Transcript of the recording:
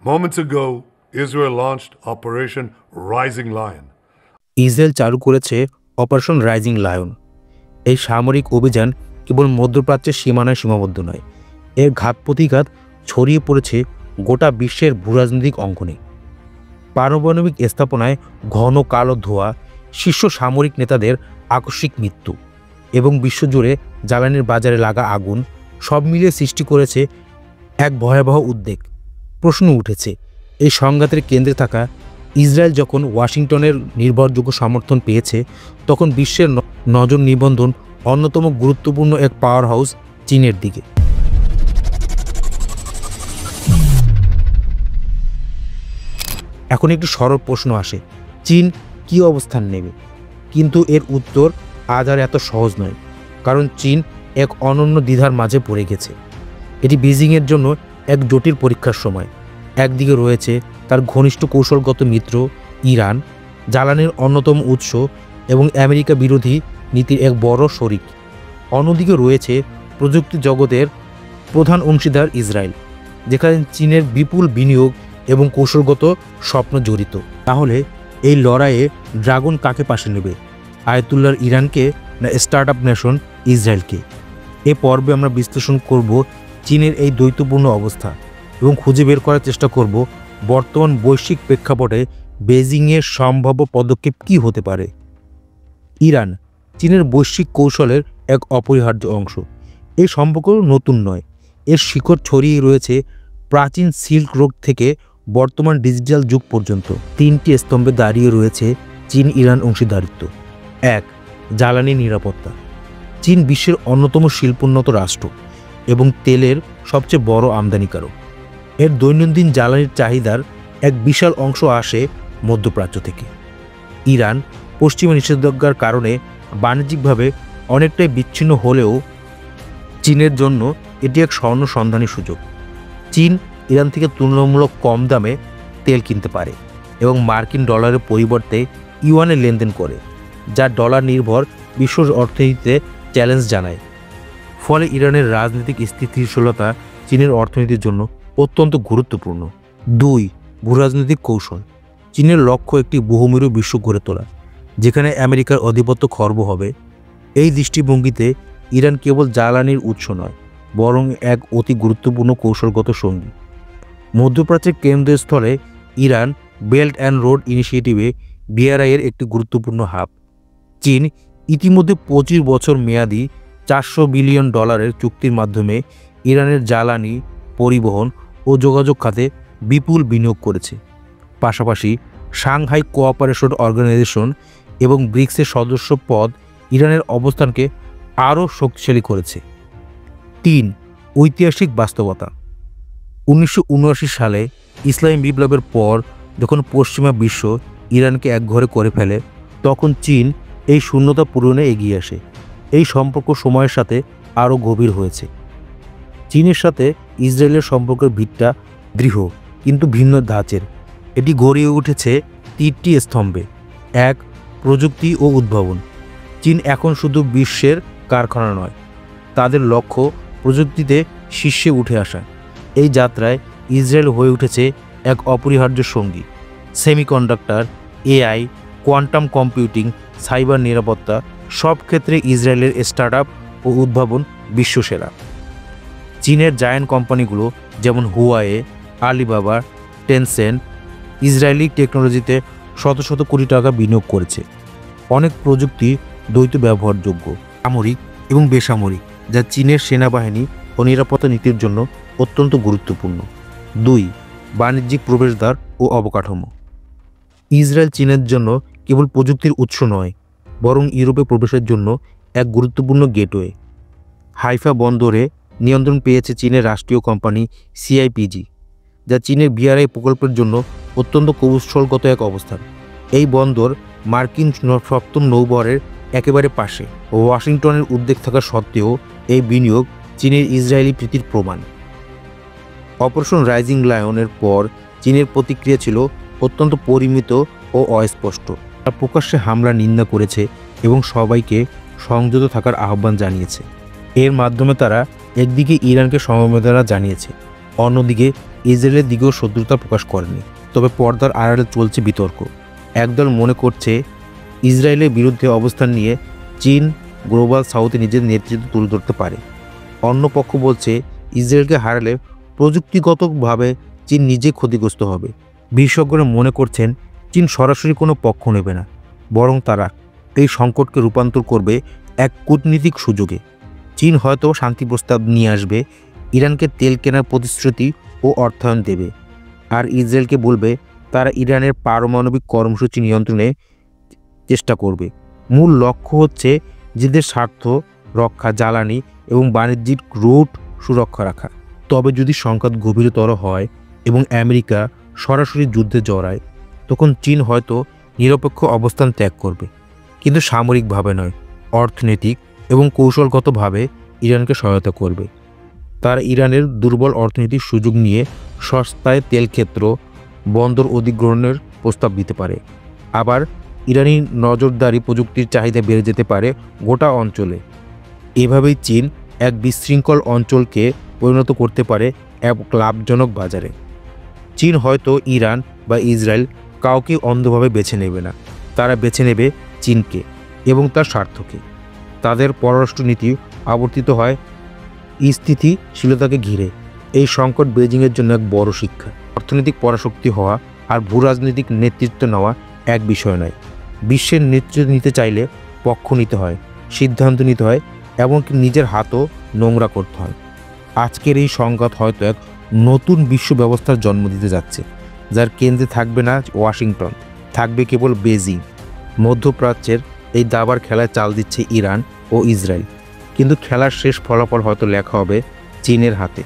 Moments ago, Israel launched Operation Rising Lion. Israel চালু করেছে operation rising lion. এই সামরিক অভিযান কেবল মধ্যপ্রাচ্যের সীমানায় সীমাবদ্ধ নয়, এর ঘাত প্রতিঘাত ছড়িয়ে পড়েছে গোটা বিশ্বের ভূরাজনৈতিক অঙ্গনে। পারমাণবিক স্থাপনায় ঘন কালো ধোঁয়া, শীর্ষ সামরিক নেতাদের আকস্মিক মৃত্যু এবং বিশ্বজুড়ে জ্বালানির বাজারে লাগা আগুন সব মিলিয়ে সৃষ্টি করেছে এক ভয়াবহ উদ্বেগ। প্রশ্ন উঠেছে, এই সংঘাতের কেন্দ্রে থাকা ইসরায়েল যখন ওয়াশিংটনের নির্ভরযোগ্য সমর্থন পেয়েছে, তখন বিশ্বের নজর নিবন্ধন অন্যতম গুরুত্বপূর্ণ এক পাওয়ার হাউস চীনের দিকে। এখন একটু সরল প্রশ্ন আসে, চীন কী অবস্থান নেবে? কিন্তু এর উত্তর আজ আর এত সহজ নয়, কারণ চীন এক অনন্য দ্বিধার মাঝে পড়ে গেছে। এটি বেজিংয়ের জন্য এক জটিল পরীক্ষার সময়। একদিকে রয়েছে তার ঘনিষ্ঠ কৌশলগত মিত্র ইরান, জ্বালানির অন্যতম উৎস এবং আমেরিকা বিরোধী নীতির এক বড় শরিক। অন্যদিকে রয়েছে প্রযুক্তি জগতের প্রধান অংশীদার ইসরায়েল, যেখানে চীনের বিপুল বিনিয়োগ এবং কৌশলগত স্বপ্ন জড়িত। তাহলে এই লড়াইয়ে ড্রাগন কাকে পাশে নেবে, আয়াতুল্লাহর ইরানকে না স্টার্টআপ নেশন ইসরায়েলকে? এ পর্বে আমরা বিশ্লেষণ করব চীনের এই দ্বৈতপূর্ণ অবস্থা এবং খুঁজে বের করার চেষ্টা করব বর্তমান বৈশ্বিক প্রেক্ষাপটে বেজিংয়ের সম্ভাব্য পদক্ষেপ কী হতে পারে। ইরান চীনের বৈশ্বিক কৌশলের এক অপরিহার্য অংশ। এই সম্পর্ক নতুন নয়, এর শিকড় ছড়িয়ে রয়েছে প্রাচীন সিল্ক রোড থেকে বর্তমান ডিজিটাল যুগ পর্যন্ত। তিনটি স্তম্ভে দাঁড়িয়ে রয়েছে চীন ইরান অংশীদারিত্ব। 1. জ্বালানি নিরাপত্তা। চীন বিশ্বের অন্যতম শিল্পোন্নত রাষ্ট্র এবং তেলের সবচেয়ে বড় আমদানিকারক। এর দৈনন্দিন জ্বালানির চাহিদার এক বিশাল অংশ আসে মধ্যপ্রাচ্য থেকে। ইরান পশ্চিমা নিষেধাজ্ঞার কারণে বাণিজ্যিকভাবে অনেকটাই বিচ্ছিন্ন হলেও চীনের জন্য এটি এক স্বর্ণ সন্ধানী সুযোগ। চীন ইরান থেকে তুলনামূলক কম দামে তেল কিনতে পারে এবং মার্কিন ডলারের পরিবর্তে ইউয়ানে লেনদেন করে, যা ডলার নির্ভর বিশ্ব অর্থনীতিতে চ্যালেঞ্জ জানায়। ফলে ইরানের রাজনৈতিক স্থিতিশীলতা চীনের অর্থনীতির জন্য অত্যন্ত গুরুত্বপূর্ণ। 2. ভূরাজনৈতিক কৌশল। চীনের লক্ষ্য একটি বহুমেরু বিশ্ব গড়ে তোলা, যেখানে আমেরিকার আধিপত্য খর্ব হবে। এই দৃষ্টিভঙ্গিতে ইরান কেবল জ্বালানির উৎস নয়, বরং এক অতি গুরুত্বপূর্ণ কৌশলগত সঙ্গী। মধ্যপ্রাচ্যের কেন্দ্রস্থলে ইরান বেল্ট অ্যান্ড রোড ইনিশিয়েটিভে বিআরআই-এর একটি গুরুত্বপূর্ণ হাব। চীন ইতিমধ্যে 25 বছর মেয়াদী $400 বিলিয়ন চুক্তির মাধ্যমে ইরানের জ্বালানি, পরিবহন ও যোগাযোগ খাতে বিপুল বিনিয়োগ করেছে। পাশাপাশি সাংহাই কোঅপারেশন অর্গানাইজেশন এবং ব্রিক্সের সদস্য পদ ইরানের অবস্থানকে আরও শক্তিশালী করেছে। 3. ঐতিহাসিক বাস্তবতা। 1979 সালে ইসলামী বিপ্লবের পর যখন পশ্চিমা বিশ্ব ইরানকে একঘরে করে ফেলে, তখন চীন এই শূন্যতা পূরণে এগিয়ে আসে। এই সম্পর্ক সময়ের সাথে আরও গভীর হয়েছে। চীনের সাথে ইসরায়েলের সম্পর্কের ভিতটা দৃঢ় কিন্তু ভিন্ন ধাঁচের। এটি গড়ে উঠেছে 3টি স্তম্ভে। 1. প্রযুক্তি ও উদ্ভাবন। চীন এখন শুধু বিশ্বের কারখানা নয়, তাদের লক্ষ্য প্রযুক্তিতে শীর্ষে উঠে আসা। এই যাত্রায় ইসরায়েল হয়ে উঠেছে এক অপরিহার্য সঙ্গী। Semiconductor, AI, quantum computing, cyber নিরাপত্তা সব ক্ষেত্রে ইসরায়েলের স্টার্টআপ ও উদ্ভাবন বিশ্বসেরা। চীনের জায়ান্ট কোম্পানিগুলো যেমন হুয়াওয়ে, আলিবাবা, টেনসেন্ট ইসরায়েলি টেকনোলজিতে শত শত কোটি টাকা বিনিয়োগ করেছে। অনেক প্রযুক্তি দ্বৈত ব্যবহারযোগ্য, সামরিক এবং বেসামরিক, যা চীনের সেনাবাহিনী ও নিরাপত্তা নীতির জন্য অত্যন্ত গুরুত্বপূর্ণ। 2. বাণিজ্যিক প্রবেশদ্বার ও অবকাঠামো। ইসরায়েল চীনের জন্য কেবল প্রযুক্তির উৎস নয়, বরং ইউরোপে প্রবেশের জন্য এক গুরুত্বপূর্ণ গেটওয়ে। হাইফা বন্দরে নিয়ন্ত্রণ পেয়েছে চীনের রাষ্ট্রীয় কোম্পানি সিআইপিজি, যা চীনের বিআরআই প্রকল্পের জন্য অত্যন্ত কৌশলগত এক অবস্থান। এই বন্দর মার্কিন 7ম নৌবহরের একেবারে পাশে। ওয়াশিংটনের উদ্বেগ থাকা সত্ত্বেও এই বিনিয়োগ চীনের ইসরায়েলি প্রীতির প্রমাণ। অপারেশন রাইজিং লায়নের পর চীনের প্রতিক্রিয়া ছিল অত্যন্ত পরিমিত ও অস্পষ্ট। তারা প্রকাশ্যে হামলার নিন্দা করেছে এবং সবাইকে সংযত থাকার আহ্বান জানিয়েছে। এর মাধ্যমে তারা একদিকে ইরানকে সমবেদনা জানিয়েছে, অন্যদিকে ইসরায়েলের দিকেও শত্রুতা প্রকাশ করেনি। তবে পর্দার আড়ালে চলছে বিতর্ক। একদল মনে করছে ইসরায়েলের বিরুদ্ধে অবস্থান নিয়ে চীন গ্লোবাল সাউথে নিজের নেতৃত্ব তুলে ধরতে পারে। অন্য পক্ষ বলছে ইসরায়েলকে হারালে প্রযুক্তিগতভাবে চীন নিজে ক্ষতিগ্রস্ত হবে। বিশেষজ্ঞরা মনে করছেন চীন সরাসরি কোনো পক্ষ নেবে না, বরং তারা এই সংকটকে রূপান্তর করবে এক কূটনীতিক সুযোগে। চীন হয়তো শান্তি প্রস্তাব নিয়ে আসবে, ইরানকে তেল কেনার প্রতিশ্রুতি ও অর্থায়ন দেবে, আর ইসরায়েলকে বলবে তারা ইরানের পারমাণবিক কর্মসূচি নিয়ন্ত্রণে চেষ্টা করবে। মূল লক্ষ্য হচ্ছে নিজেদের স্বার্থ রক্ষা, জ্বালানি এবং বাণিজ্যিক রুট সুরক্ষা রাখা। তবে যদি সংঘাত গভীরতর হয় এবং আমেরিকা সরাসরি যুদ্ধে জড়ায়, তখন চীন হয়তো নিরপেক্ষ অবস্থান ত্যাগ করবে, কিন্তু সামরিকভাবে নয়, অর্থনৈতিক এবং কৌশলগতভাবে ইরানকে সহায়তা করবে। তারা ইরানের দুর্বল অর্থনৈতিক সুযোগ নিয়ে সস্তায় তেল ক্ষেত্র, বন্দর অধিগ্রহণের প্রস্তাব দিতে পারে। আবার ইরানি নজরদারি প্রযুক্তির চাহিদা বেড়ে যেতে পারে গোটা অঞ্চলে। এভাবেই চীন এক বিশৃঙ্খল অঞ্চলকে পরিণত করতে পারে এক লাভজনক বাজারে। চীন হয়তো ইরান বা ইসরায়েল কাউকে অন্ধভাবে বেছে নেবে না, তারা বেছে নেবে চীনকে এবং তার স্বার্থকে। তাদের পররাষ্ট্রনীতি আবর্তিত হয় স্থিতিশীলতাকে ঘিরে। এই সংকট বেজিংয়ের জন্য এক বড় শিক্ষা। অর্থনৈতিক পরাশক্তি হওয়া আর ভূরাজনৈতিক নেতৃত্ব নেওয়া এক বিষয় নয়। বিশ্বের নেতৃত্ব নিতে চাইলে পক্ষ নিতে হয়, সিদ্ধান্ত নিতে হয়, এমনকি নিজের হাতও নোংরা করতে হয়। আজকের এই সংঘাত হয়তো এক নতুন বিশ্ব ব্যবস্থার জন্ম দিতে যাচ্ছে, যার কেন্দ্রে থাকবে না ওয়াশিংটন, থাকবে কেবল বেজিং। মধ্যপ্রাচ্যের এই দাবার খেলায় চাল দিচ্ছে ইরান ও ইসরায়েল, কিন্তু খেলার শেষ ফলাফল হয়তো লেখা হবে চীনের হাতে।